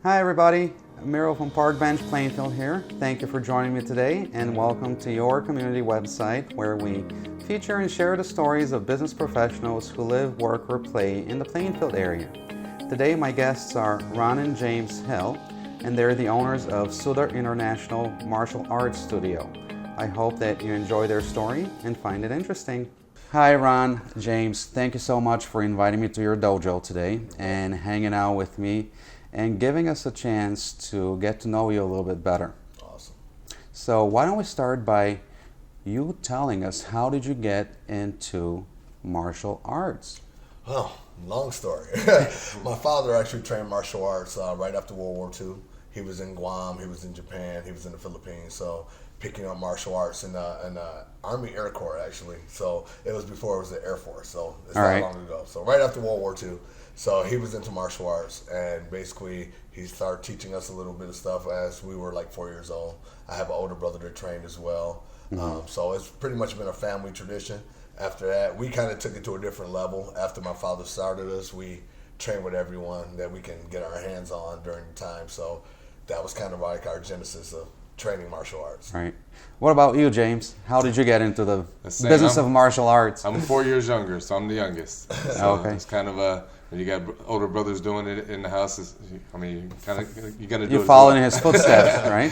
Hi everybody, Miro from Park Bench Plainfield here. Thank you for joining me today and welcome to your community website where we feature and share the stories of business professionals who live, work, or play in the Plainfield area. Today my guests are Ron and James Hill and they're the owners of SUDA International Martial Arts Studio. I hope that you enjoy their story and find it interesting. Hi Ron, James, thank you so much for inviting me to your dojo today and hanging out with me and giving us a chance to get to know you a little bit better. Awesome. So why don't we start by you telling us how did you get into martial arts? Oh, long story. My father actually trained martial arts right after World War II. He was in Guam, he was in Japan, he was in the Philippines, so picking up martial arts in the Army Air Corps actually. So it was before it was the Air Force, so it's not long ago. So right after World War II. So he was into martial arts, and basically he started teaching us a little bit of stuff as we were like 4 years old. I have an older brother that trained as well. So it's pretty much been a family tradition. After that, we kind of took it to a different level. After my father started us, we trained with everyone that we can get our hands on during the time. So that was kind of like our genesis of training martial arts. Right. What about you, James? How did you get into the business of martial arts? I'm 4 years younger, so I'm the youngest. So okay. It's kind of when you got older brothers doing it in the house. You gotta do it. You follow in his footsteps, right?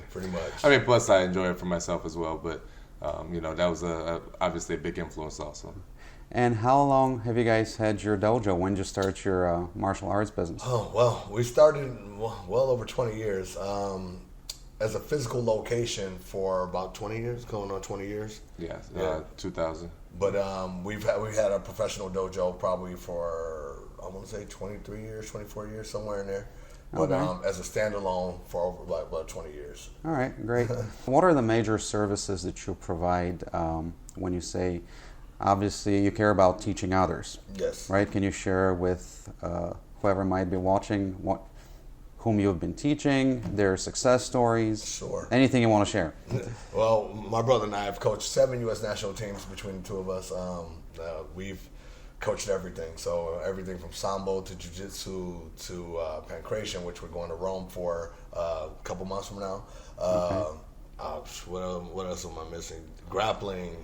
Pretty much. I mean, plus I enjoy it for myself as well, but that was obviously a big influence also. And how long have you guys had your dojo? When did you start your martial arts business? Oh, well, we started well over 20 years. As a physical location for about 20 years, going on 20 years. Yeah, 2000. But we've had a professional dojo probably for, I want to say 23 years, 24 years, somewhere in there. But as a standalone for over about 20 years. All right, great. What are the major services that you provide when you say, obviously you care about teaching others? Yes. Right? Can you share with whoever might be watching whom you've been teaching, their success stories? Sure. Anything you want to share? Well, my brother and I have coached 7 U.S. national teams between the two of us. We've coached everything. So everything from Sambo to Jiu-Jitsu to Pancration, which we're going to Rome for a couple months from now. What else am I missing? Grappling.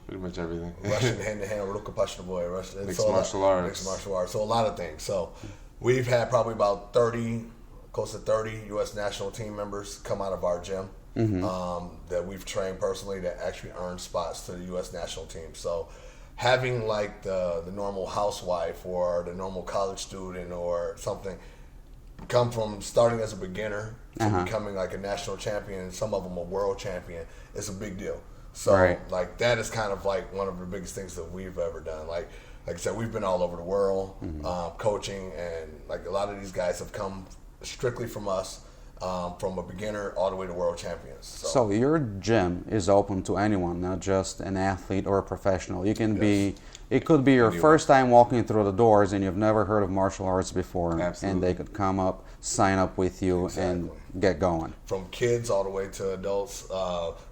Pretty much everything. Russian hand-to-hand, Rukapashnaboy. Mixed martial arts. Mixed martial arts. So a lot of things. So we've had probably about close to 30 U.S. national team members come out of our gym that we've trained personally that actually earned spots to the U.S. national team. So having like the normal housewife or the normal college student or something come from starting as a beginner to becoming like a national champion, and some of them a world champion, is a big deal. So like that is kind of like one of the biggest things that we've ever done. Like I said, we've been all over the world coaching, and like a lot of these guys have come strictly from us, from a beginner all the way to world champions. So your gym is open to anyone, not just an athlete or a professional. You can be, it could be your first time walking through the doors and you've never heard of martial arts before. Absolutely. And they could come up, sign up with you and get going. From kids all the way to adults,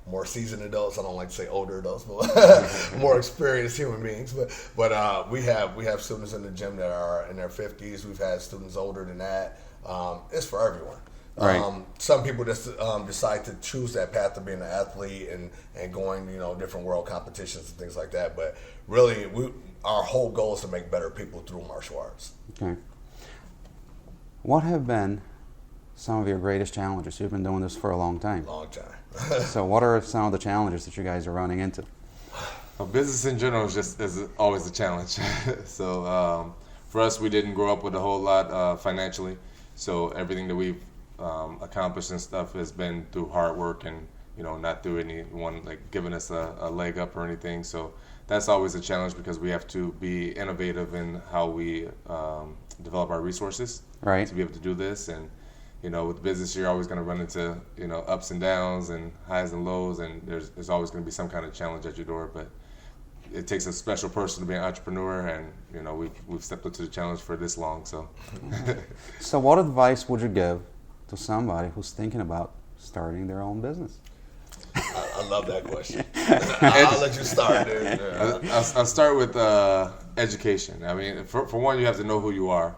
more seasoned adults. I don't like to say older adults, but more experienced human beings. But we have students in the gym that are in their 50s. We've had students older than that. It's for everyone. Right. Some people just decide to choose that path of being an athlete and going, different world competitions and things like that. But really, our whole goal is to make better people through martial arts. Okay. What have been some of your greatest challenges? You've been doing this for a long time. Long time. So what are some of the challenges that you guys are running into? Well, business in general is always a challenge. So for us, we didn't grow up with a whole lot financially. So everything that we've accomplished and stuff has been through hard work and not through anyone like giving us a leg up or anything. So that's always a challenge because we have to be innovative in how we develop our resources to be able to do this. And with business, you're always going to run into ups and downs and highs and lows, and there's always going to be some kind of challenge at your door. But it takes a special person to be an entrepreneur, and we've stepped up to the challenge for this long. So, So what advice would you give to somebody who's thinking about starting their own business? I love that question. I'll let you start, dude. I'll start with education. I mean, for one, you have to know who you are.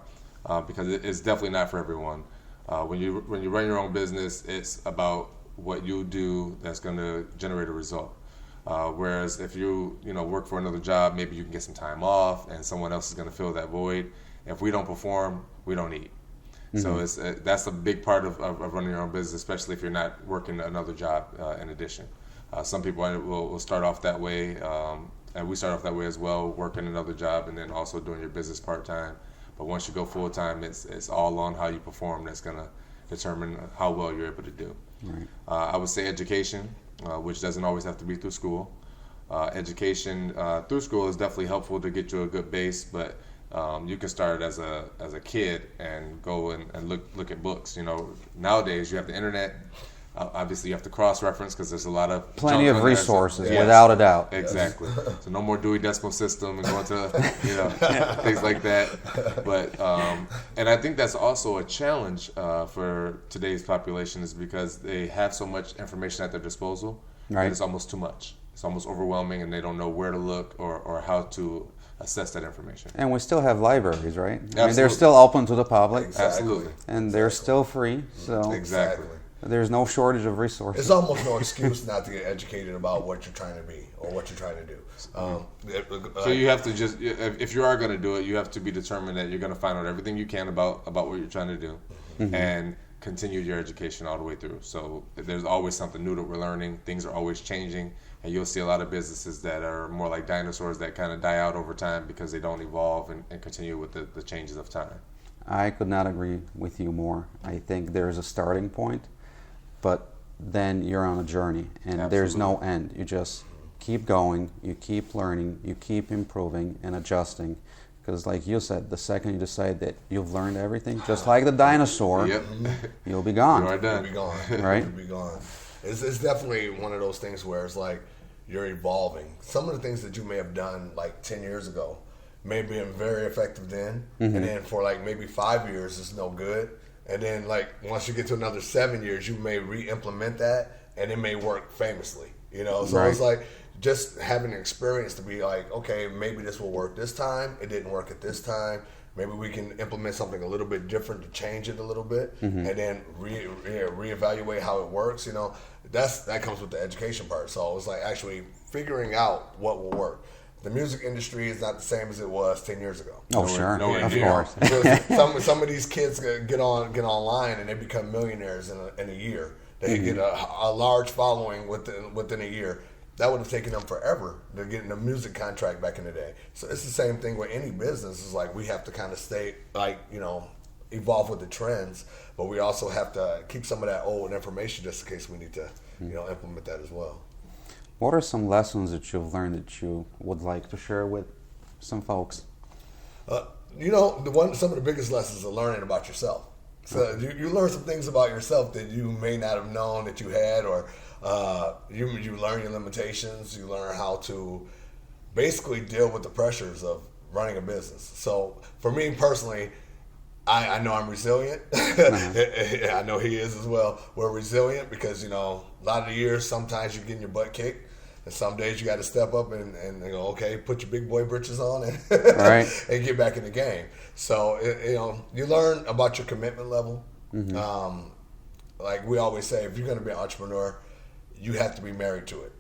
because it's definitely not for everyone. When you run your own business, it's about what you do that's going to generate a result. Whereas if you work for another job, maybe you can get some time off, and someone else is going to fill that void. If we don't perform, we don't eat. So that's a big part of running your own business, especially if you're not working another job in addition. Some people will start off that way, and we start off that way as well, working another job and then also doing your business part-time. But once you go full-time, it's all on how you perform that's going to determine how well you're able to do. Right. I would say education, which doesn't always have to be through school. Education through school is definitely helpful to get you a good base, but you can start as a kid and go and look at books. Nowadays you have the internet. Obviously, you have to cross-reference because there's a lot of plenty of resources, without a doubt. Exactly. So no more Dewey Decimal System and going to things like that. But and I think that's also a challenge for today's population, is because they have so much information at their disposal. Right. That it's almost too much. It's almost overwhelming, and they don't know where to look or how to assess that information. And we still have libraries, right? Absolutely. I mean, they're still open to the public. Exactly. Absolutely. And they're still free. So Exactly. there's no shortage of resources. It's almost no excuse not to get educated about what you're trying to be or what you're trying to do. So you have to just, if you are going to do it, you have to be determined that you're going to find out everything you can about what you're trying to do, and continue your education all the way through. So there's always something new that we're learning. Things are always changing, and you'll see a lot of businesses that are more like dinosaurs that kind of die out over time because they don't evolve and continue with the changes of time. I could not agree with you more. I think there's a starting point, but then you're on a journey, and there's no end. You just keep going, you keep learning, you keep improving and adjusting. Because like you said, the second you decide that you've learned everything, just like the dinosaur, you'll be gone. You are done. You'll be gone. Right? You'll be gone. It's definitely one of those things where it's like you're evolving. Some of the things that you may have done like 10 years ago may have been very effective then, and then for like maybe 5 years it's no good. And then like once you get to another 7 years, you may re-implement that, and it may work famously. So it's like just having an experience to be like, okay, maybe this will work this time. It didn't work at this time. Maybe we can implement something a little bit different to change it a little bit, and then reevaluate how it works. That comes with the education part. So it's like actually figuring out what will work. The music industry is not the same as it was 10 years ago. Oh, sure, of course. Some of these kids get online and they become millionaires in a year. They get a large following within a year. That would have taken them forever to get a music contract back in the day. So it's the same thing with any business. It's like we have to kind of stay evolve with the trends, but we also have to keep some of that old information just in case we need to implement that as well. What are some lessons that you've learned that you would like to share with some folks? Some of the biggest lessons are learning about yourself. So you learn some things about yourself that you may not have known that you had, or you learn your limitations. You learn how to basically deal with the pressures of running a business. So for me personally, I know I'm resilient. I know he is as well. We're resilient because, a lot of the years, sometimes you're getting your butt kicked. And some days you got to step up and go, okay, put your big boy britches on and, and get back in the game. So, you learn about your commitment level. Like we always say, if you're going to be an entrepreneur, you have to be married to it.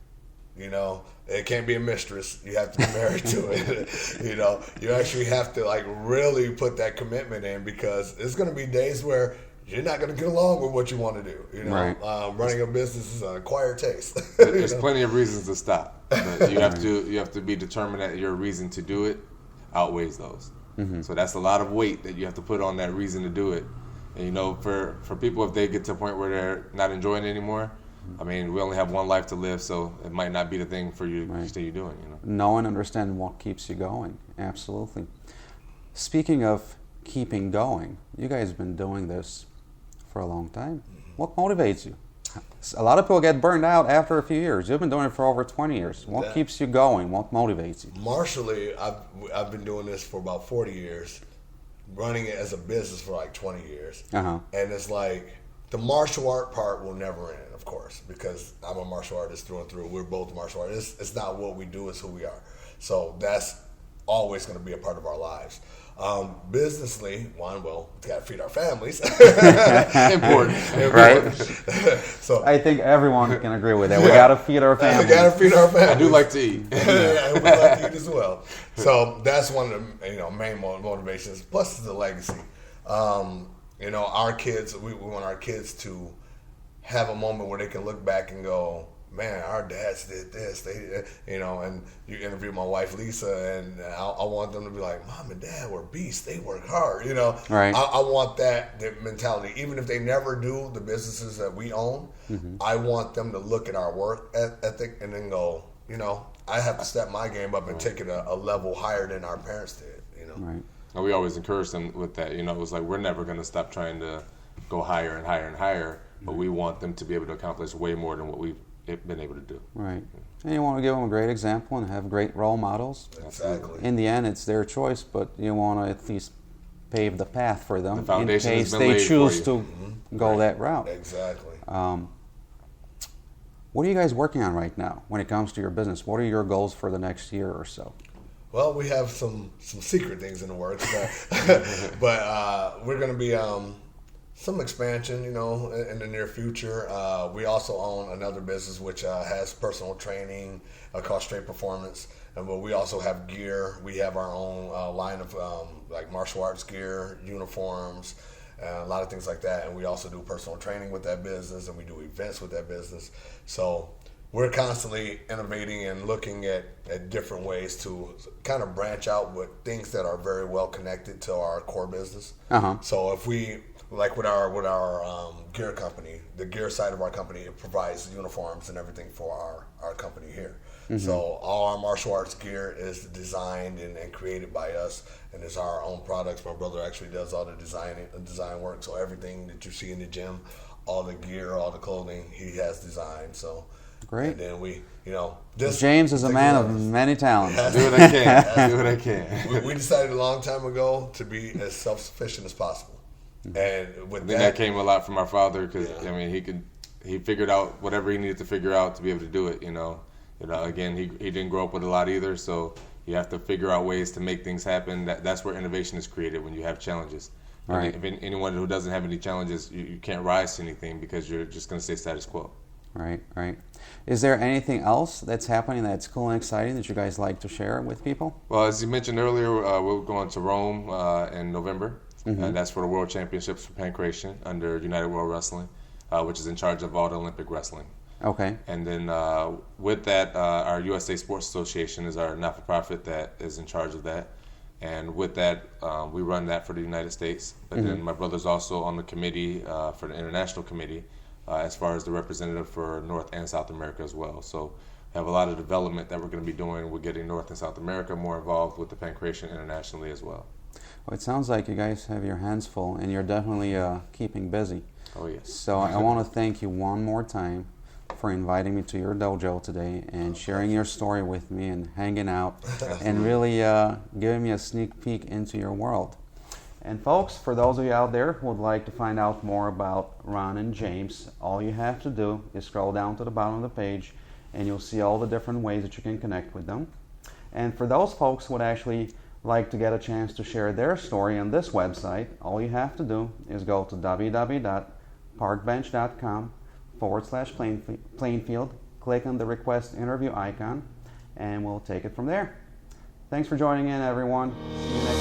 It can't be a mistress. You have to be married to it. You actually have to really put that commitment in, because there's going to be days where you're not going to get along with what you want to do. Running a business is an acquired taste. There's plenty of reasons to stop, but you have to be determined that your reason to do it outweighs those. So that's a lot of weight that you have to put on that reason to do it. And for people, if they get to a point where they're not enjoying it anymore, I mean, we only have one life to live, so it might not be the thing for you to continue doing. Know and understand what keeps you going. Absolutely. Speaking of keeping going, you guys have been doing this for a long time. What motivates you? A lot of people get burned out after a few years. You've been doing it for over 20 years. What keeps you going? What motivates you? Martially, I've been doing this for about 40 years, running it as a business for like 20 years. And it's like the martial art part will never end, of course, because I'm a martial artist through and through. We're both martial artists. It's not what we do, it's who we are. So that's always going to be a part of our lives. Businessly, one, well, we got to feed our families. Important. Right. So I think everyone can agree with that. We got to feed our we families. got to feed our families. I do like to eat. Yeah, we like to eat as well. So that's one of the main motivations. Plus, the legacy. Our kids. We want our kids to have a moment where they can look back and go, man, our dads did this. They, and you interview my wife Lisa, and I want them to be like, Mom and Dad were beasts. They work hard. Right. I want that mentality. Even if they never do the businesses that we own, I want them to look at our work ethic and then go, I have to step my game up and take it a level higher than our parents did. Right. And we always encourage them with that. It was like, we're never going to stop trying to go higher and higher and higher, but we want them to be able to accomplish way more than what we've been able to do. Right. And you want to give them a great example and have great role models. Exactly. In the end, it's their choice, but you want to at least pave the path for them The foundation in has case been they laid choose for to go that route. Exactly. What are you guys working on right now when it comes to your business? What are your goals for the next year or so? Well, we have some secret things in the works, but we're going to be some expansion, in the near future. We also own another business which has personal training called Straight Performance, but we also have gear. We have our own line of like martial arts gear, uniforms, a lot of things like that. And we also do personal training with that business, and we do events with that business. So we're constantly innovating and looking at different ways to kind of branch out with things that are very well connected to our core business. So if we, like with our gear company, the gear side of our company, it provides uniforms and everything for our company here. So all our martial arts gear is designed and created by us, and it's our own products. My brother actually does all the design work. So everything that you see in the gym, all the gear, all the clothing, he has designed. So great. And then we, James is a man of many talents. Do what I can. Do what I can. We decided a long time ago to be as self-sufficient as possible. And with that came a lot from our father, because he figured out whatever he needed to figure out to be able to do it. Again, he didn't grow up with a lot either, so you have to figure out ways to make things happen. That's where innovation is created, when you have challenges. Right. If anyone who doesn't have any challenges, you can't rise to anything, because you're just going to stay status quo. Right. Is there anything else that's happening that's cool and exciting that you guys like to share with people? Well, as you mentioned earlier, we're going to Rome in November. And that's for the World Championships for Pancration under United World Wrestling, which is in charge of all the Olympic wrestling. Okay. And then with that, our USA Sports Association is our not-for-profit that is in charge of that. And with that, we run that for the United States. But then my brother's also on the committee for the international committee, as far as the representative for North and South America as well. So we have a lot of development that we're going to be doing. We're getting North and South America more involved with the Pancration internationally as well. Well, it sounds like you guys have your hands full, and you're definitely keeping busy. Oh, yes. So I want to thank you one more time for inviting me to your dojo today and sharing your story with me and hanging out and really giving me a sneak peek into your world. And folks, for those of you out there who would like to find out more about Ron and James, all you have to do is scroll down to the bottom of the page and you'll see all the different ways that you can connect with them. And for those folks who would actually like to get a chance to share their story on this website, all you have to do is go to www.parkbench.com/Plainfield, click on the request interview icon, and we'll take it from there. Thanks for joining in, everyone. See you next